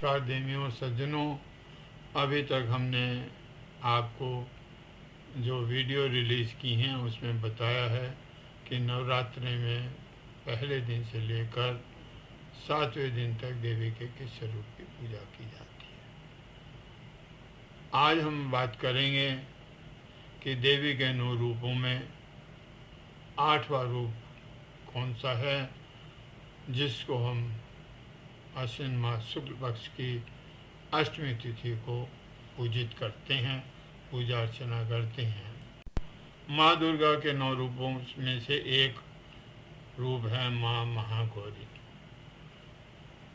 नमस्कार देवियों सज्जनों। अभी तक हमने आपको जो वीडियो रिलीज़ की हैं उसमें बताया है कि नवरात्रि में पहले दिन से लेकर 7वें दिन तक देवी के किस स्वरूप की पूजा की जाती है। आज हम बात करेंगे कि देवी के 9 रूपों में 8वां रूप कौन सा है, जिसको हम आश्विन मास शुक्ल पक्ष की अष्टमी तिथि को पूजित करते हैं, पूजा अर्चना करते हैं। माँ दुर्गा के 9 रूपों में से एक रूप है माँ महागौरी।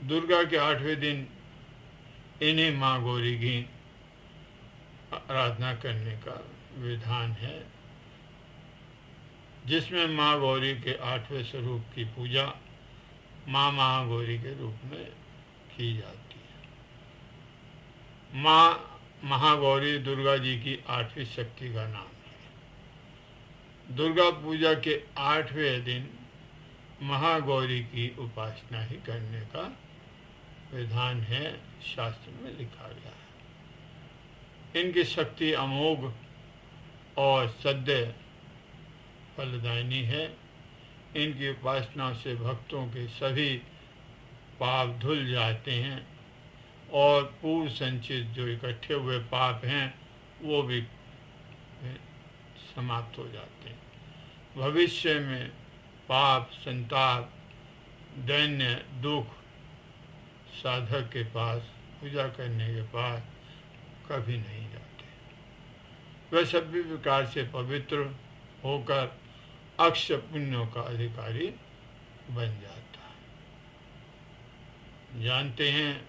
दुर्गा के 8वें दिन इन्हीं माँ गौरी की आराधना करने का विधान है, जिसमें माँ गौरी के 8वें स्वरूप की पूजा माँ महागौरी के रूप में की जाती है। माँ महागौरी दुर्गा जी की 8वीं शक्ति का नाम है। दुर्गा पूजा के 8वें दिन महागौरी की उपासना ही करने का विधान है, शास्त्र में लिखा गया है। इनकी शक्ति अमोघ और सद्य फलदायिनी है। इनकी उपासना से भक्तों के सभी पाप धुल जाते हैं और पूर्व संचित जो इकट्ठे हुए पाप हैं वो भी समाप्त हो जाते हैं। भविष्य में पाप, संताप, दैन्य, दुख साधक के पास पूजा करने के बाद कभी नहीं जाते। वह सभी प्रकार से पवित्र होकर अक्षय पुण्यों का अधिकारी बन जाता है। जानते हैं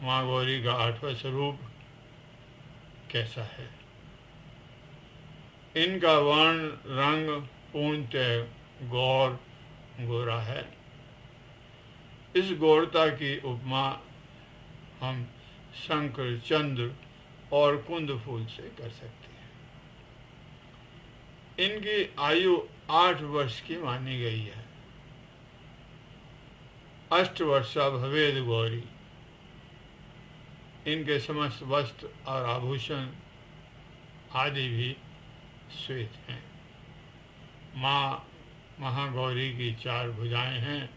माँ गौरी का 8वां स्वरूप कैसा है। इनका वर्ण रंग पूर्णतः गौर गोरा है। इस गौरता की उपमा हम शंकर, चंद्र और कुंद फूल से कर सकते हैं। इनकी आयु 8 वर्ष की मानी गई है। 8 वर्षा भवेद गौरी। इनके समस्त वस्त्र और आभूषण आदि भी श्वेत हैं। माँ महागौरी की 4 भुजाएं हैं।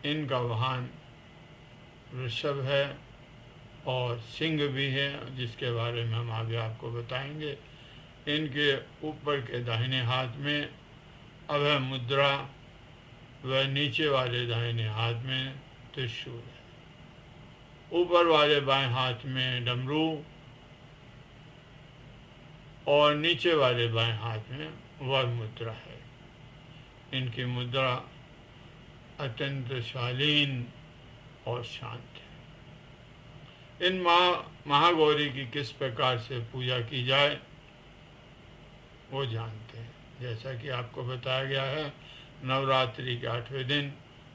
इनका वाहन वृषभ है और सिंह भी है, जिसके बारे में हम आगे आपको बताएंगे। इनके ऊपर के दाहिने हाथ में अभय मुद्रा व नीचे वाले दाहिने हाथ में त्रिशूल है। ऊपर वाले बाएं हाथ में डमरू और नीचे वाले बाएं हाथ में वर मुद्रा है। इनकी मुद्रा अत्यंत शालीन और शांत है। इन महागौरी की किस प्रकार से पूजा की जाए वो जानते हैं। जैसा कि आपको बताया गया है, नवरात्रि के 8वें दिन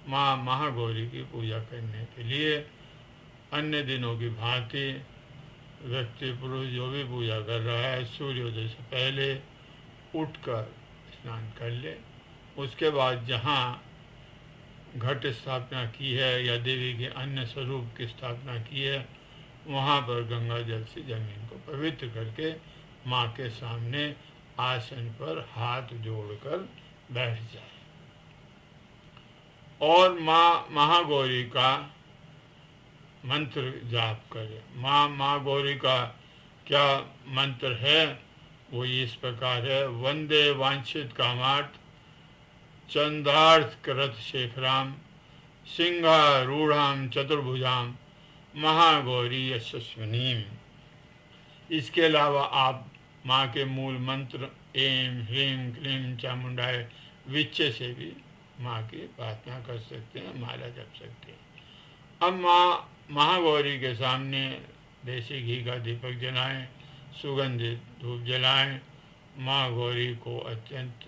माँ महागौरी की पूजा करने के लिए अन्य दिनों की भांति व्यक्ति पुरुष जो भी पूजा कर रहा है सूर्योदय से पहले उठकर स्नान कर ले। उसके बाद जहाँ घट स्थापना की है या देवी के अन्य स्वरूप की स्थापना की है, वहाँ पर गंगा जल से जमीन को पवित्र करके माँ के सामने आसन पर हाथ जोड़कर बैठ जाए और माँ महागौरी का मंत्र जाप करे। माँ गौरी का क्या मंत्र है वो इस प्रकार है। वंदे वांछित कामार्थ चंद्रार्थ करत शेखराम सिंहारूढ़ाम चतुर्भुजाम महागौरी यशस्विनीम। इसके अलावा आप माँ के मूल मंत्र एम ह्रीम क्लीम चामुंडाय विच्चे से भी माँ की प्रार्थना कर सकते हैं, माला जप सकते हैं। अब माँ महागौरी के सामने देसी घी का दीपक जलाएं, सुगंधित धूप जलाएं। माँ गौरी को अत्यंत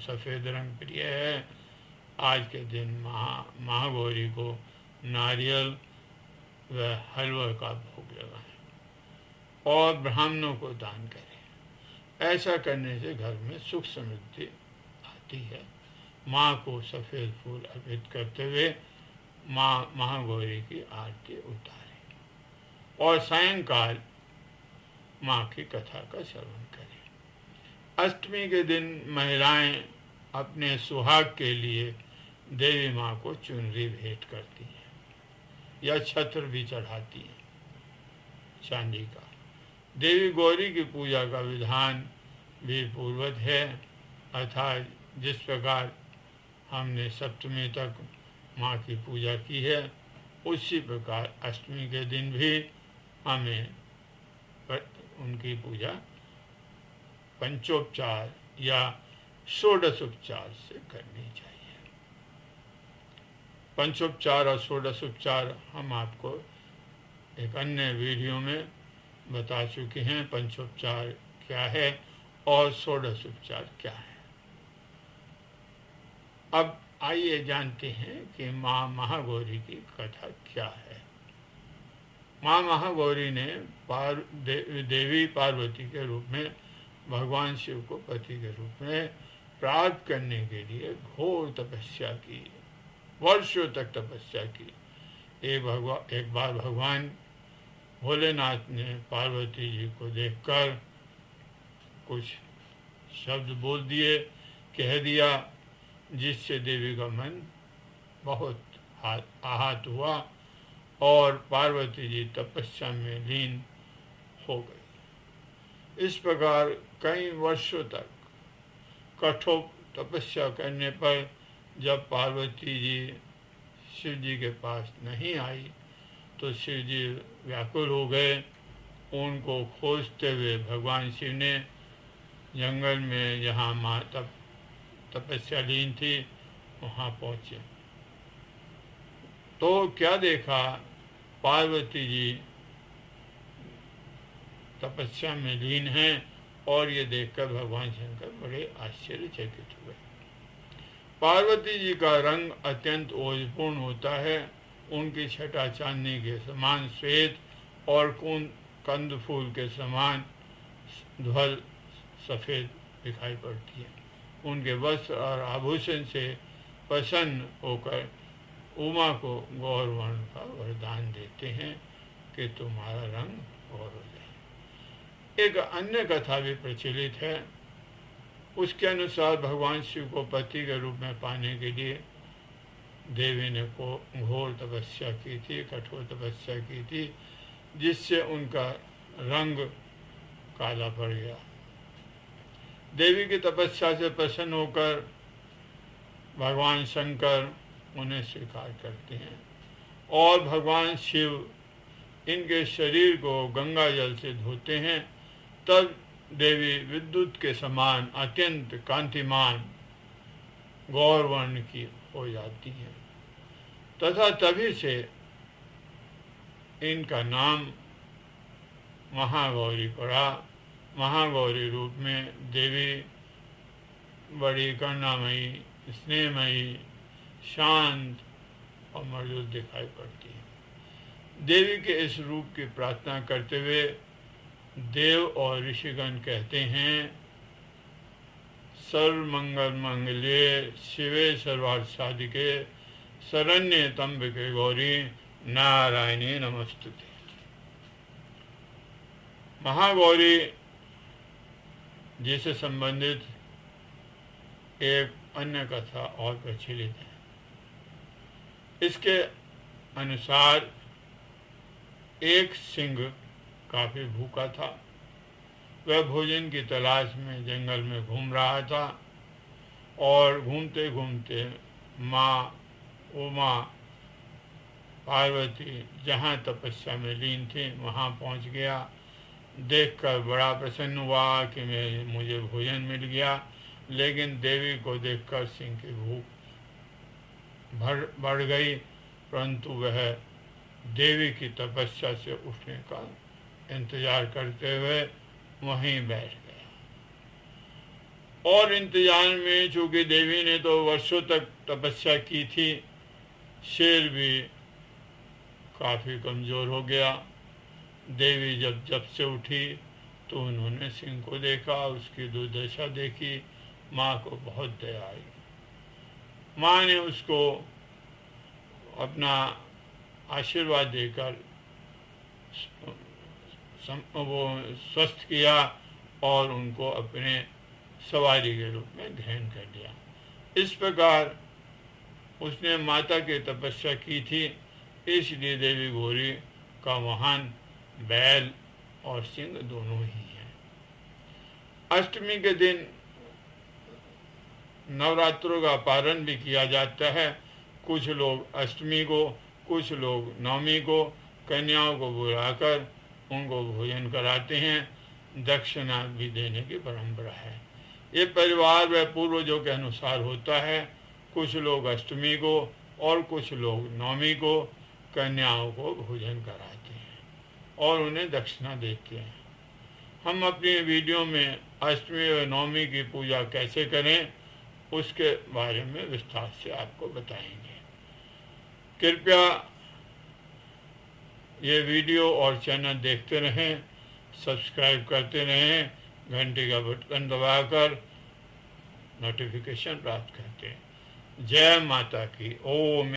सफ़ेद रंग प्रिय है। आज के दिन महागौरी को नारियल व हलवा का भोग लगाएं और ब्राह्मणों को दान करें। ऐसा करने से घर में सुख समृद्धि आती है। माँ को सफ़ेद फूल अर्पित करते हुए माँ महागौरी की आरती उतारें और सायंकाल माँ की कथा का श्रवण करें। अष्टमी के दिन महिलाएं अपने सुहाग के लिए देवी माँ को चुनरी भेंट करती हैं या छत्र भी चढ़ाती हैं चांदी का। देवी गौरी की पूजा का विधान भी पूर्वत है, अर्थात जिस प्रकार हमने सप्तमी तक माँ की पूजा की है उसी प्रकार अष्टमी के दिन भी हमें उनकी पूजा पंचोपचार या षोडशोपचार से करनी चाहिए। पंचोपचार और षोडशोपचार हम आपको एक अन्य वीडियो में बता चुके हैं, पंचोपचार क्या है और षोडशोपचार क्या है। अब आइए जानते हैं कि माँ महागौरी की कथा क्या है। माँ महागौरी ने देवी पार्वती के रूप में भगवान शिव को पति के रूप में प्राप्त करने के लिए घोर तपस्या की, वर्षों तक तपस्या की। एक बार भगवान भोलेनाथ ने पार्वती जी को देखकर कुछ शब्द बोल दिए, कह दिया, जिससे देवी का मन बहुत आहत हुआ और पार्वती जी तपस्या में लीन हो गई। इस प्रकार कई वर्षों तक कठोर तपस्या करने पर जब पार्वती जी शिव जी के पास नहीं आई तो शिव जी व्याकुल हो गए। उनको खोजते हुए भगवान शिव ने जंगल में जहाँ माँ तपस्या लीन थी वहाँ पहुँचे तो क्या देखा, पार्वती जी तपस्या में लीन हैं और ये देखकर भगवान शंकर बड़े आश्चर्यचकित हुए। पार्वती जी का रंग अत्यंत ओजपूर्ण होता है। उनकी छटा चांदी के समान श्वेत और कंद फूल के समान ध्वल सफ़ेद दिखाई पड़ती है। उनके वस्त्र और आभूषण से प्रसन्न होकर उमा को गौर वर्ण का वरदान देते हैं कि तुम्हारा रंग गौर हो जाए। एक अन्य कथा भी प्रचलित है। उसके अनुसार भगवान शिव को पति के रूप में पाने के लिए देवी ने घोर तपस्या की थी, कठोर तपस्या की थी, जिससे उनका रंग काला पड़ गया। देवी की तपस्या से प्रसन्न होकर भगवान शंकर उन्हें स्वीकार करते हैं और भगवान शिव इनके शरीर को गंगा जल से धोते हैं। तब देवी विद्युत के समान अत्यंत कांतिमान गौर वर्ण की हो जाती हैं तथा तभी से इनका नाम महागौरी पड़ा। महागौरी रूप में देवी बड़ी करुणामयी, स्नेहमयी, शांत और मृदुल दिखाई पड़ती है। देवी के इस रूप की प्रार्थना करते हुए देव और ऋषिगण कहते हैं, सर्वमंगल मंगल्ये शिवे सर्वार्थ साधिके शरण्ये त्र्यंबके गौरी नारायणी नमस्तुते। महागौरी जी से संबंधित एक अन्य कथा और प्रचलित है। इसके अनुसार एक सिंह काफ़ी भूखा था। वह भोजन की तलाश में जंगल में घूम रहा था और घूमते घूमते माँ उमा पार्वती जहाँ तपस्या में लीन थी वहाँ पहुँच गया। देखकर बड़ा प्रसन्न हुआ कि मुझे भोजन मिल गया, लेकिन देवी को देखकर सिंह की भूख बढ़ गई, परंतु वह देवी की तपस्या से उठने का इंतजार करते हुए वहीं बैठ गया। और इंतजार में चूँकि देवी ने तो वर्षों तक तपस्या की थी, शेर भी काफ़ी कमज़ोर हो गया। देवी जब से उठी तो उन्होंने सिंह को देखा, उसकी दुर्दशा देखी। माँ को बहुत दया आई। माँ ने उसको अपना आशीर्वाद देकर वो स्वस्थ किया और उनको अपने सवारी के रूप में ग्रहण कर लिया। इस प्रकार उसने माता की तपस्या की थी, इसलिए देवी गौरी का वाहन बैल और सिंह दोनों ही हैं। अष्टमी के दिन नवरात्रों का पारण भी किया जाता है। कुछ लोग अष्टमी को, कुछ लोग नवमी को कन्याओं को बुलाकर उनको भोजन कराते हैं, दक्षिणा भी देने की परंपरा है। ये परिवार व पूर्वजों के अनुसार होता है। कुछ लोग अष्टमी को और कुछ लोग नवमी को कन्याओं को भोजन कराते हैं और उन्हें दक्षिणा देते हैं। हम अपनी वीडियो में अष्टमी व नवमी की पूजा कैसे करें उसके बारे में विस्तार से आपको बताएंगे। कृपया ये वीडियो और चैनल देखते रहें, सब्सक्राइब करते रहें, घंटी का बटन दबाकर नोटिफिकेशन प्राप्त करते हैं। जय माता की। ओम।